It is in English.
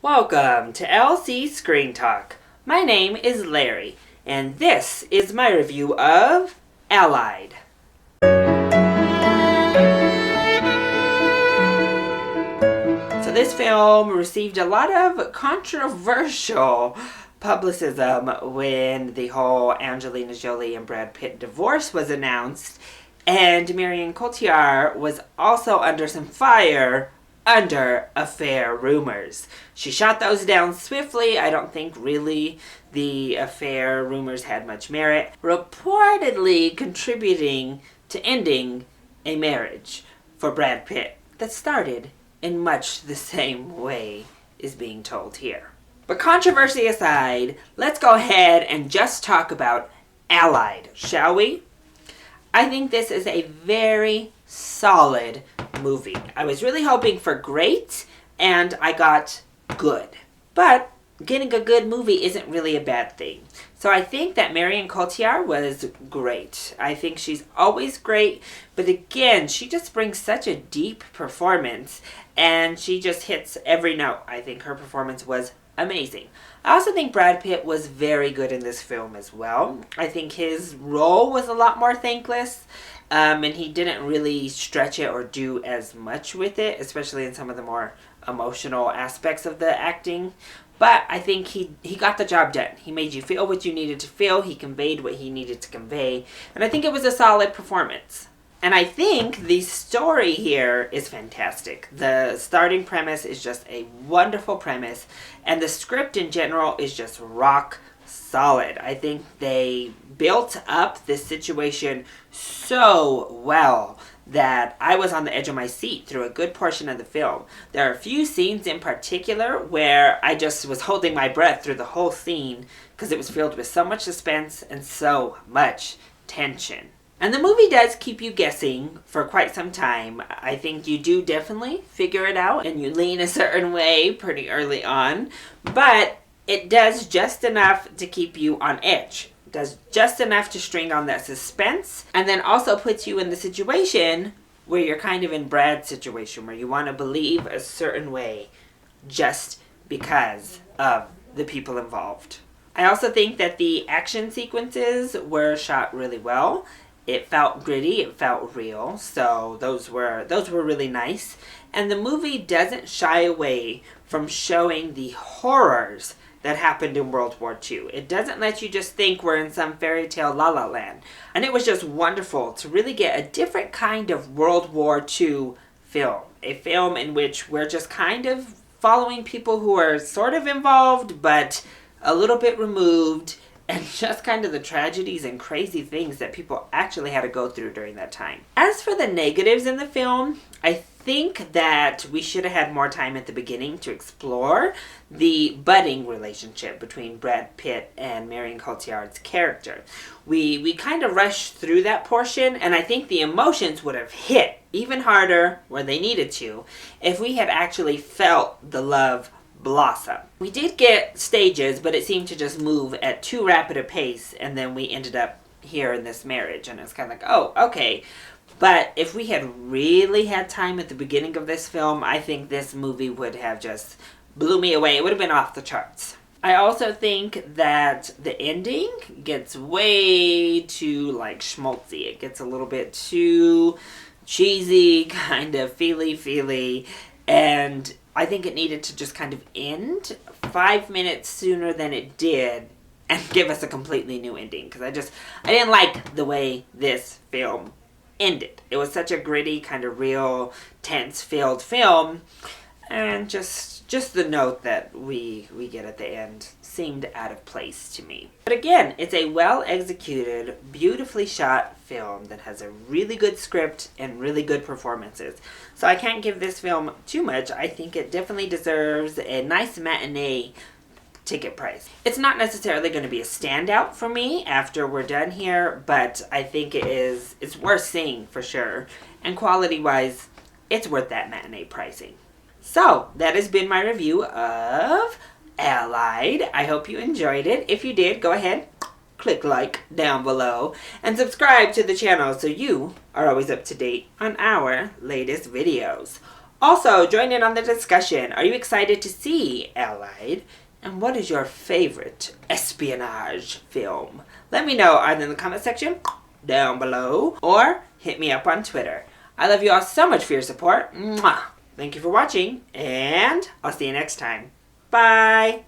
Welcome to LC Screen Talk. My name is Larry, and this is my review of Allied. So this film received a lot of controversial publicism when the whole Angelina Jolie and Brad Pitt divorce was announced, and Marion Cotillard was also under some fire under affair rumors. She shot those down swiftly. I don't think really the affair rumors had much merit, reportedly contributing to ending a marriage for Brad Pitt that started in much the same way is being told here. But controversy aside, let's go ahead and just talk about Allied, shall we? I think this is a very solid movie. I was really hoping for great, and I got good. But getting a good movie isn't really a bad thing. So I think that Marion Cotillard was great. I think she's always great, but again, she just brings such a deep performance, and she just hits every note. I think her performance was amazing. I also think Brad Pitt was very good in this film as well. I think his role was a lot more thankless, and he didn't really stretch it or do as much with it, especially in some of the more emotional aspects of the acting. But I think he got the job done. He made you feel what you needed to feel. He conveyed what he needed to convey. And I think it was a solid performance. And I think the story here is fantastic. The starting premise is just a wonderful premise. And the script in general is just rock solid. I think they built up this situation so well that I was on the edge of my seat through a good portion of the film. There are a few scenes in particular where I just was holding my breath through the whole scene because it was filled with so much suspense and so much tension. And the movie does keep you guessing for quite some time. I think you do definitely figure it out and you lean a certain way pretty early on. But it does just enough to keep you on edge. It does just enough to string on that suspense. And then also puts you in the situation where you're kind of in Brad's situation, where you want to believe a certain way just because of the people involved. I also think that the action sequences were shot really well. It felt gritty, it felt real, so those were really nice. And the movie doesn't shy away from showing the horrors that happened in World War II. It doesn't let you just think we're in some fairy tale la la land. And it was just wonderful to really get a different kind of World War II film. A film in which we're just kind of following people who are sort of involved, but a little bit removed, and just kind of the tragedies and crazy things that people actually had to go through during that time. As for the negatives in the film, I think that we should have had more time at the beginning to explore the budding relationship between Brad Pitt and Marion Cotillard's character. We kind of rushed through that portion, and I think the emotions would have hit even harder where they needed to if we had actually felt the love blossom. We did get stages, but it seemed to just move at too rapid a pace, and then we ended up here in this marriage, and it's kind of like, oh, okay. But if we had really had time at the beginning of this film, I think this movie would have just blew me away. It would have been off the charts. I also think that the ending gets way too schmaltzy. It gets a little bit too cheesy, kind of feely, and I think it needed to just kind of end 5 minutes sooner than it did and give us a completely new ending. Because I didn't like the way this film ended. It was such a gritty, kind of real, tense-filled film. And just the note that we get at the end seemed out of place to me. But again, it's a well-executed, beautifully shot film that has a really good script and really good performances. So I can't give this film too much. I think it definitely deserves a nice matinee ticket price. It's not necessarily going to be a standout for me after we're done here, but I think it's worth seeing for sure. And quality-wise, it's worth that matinee pricing. So, that has been my review of Allied. I hope you enjoyed it. If you did, go ahead, click like down below, and subscribe to the channel so you are always up to date on our latest videos. Also, join in on the discussion. Are you excited to see Allied? And what is your favorite espionage film? Let me know either in the comment section down below or hit me up on Twitter. I love you all so much for your support. Mwah! Thank you for watching, and I'll see you next time. Bye!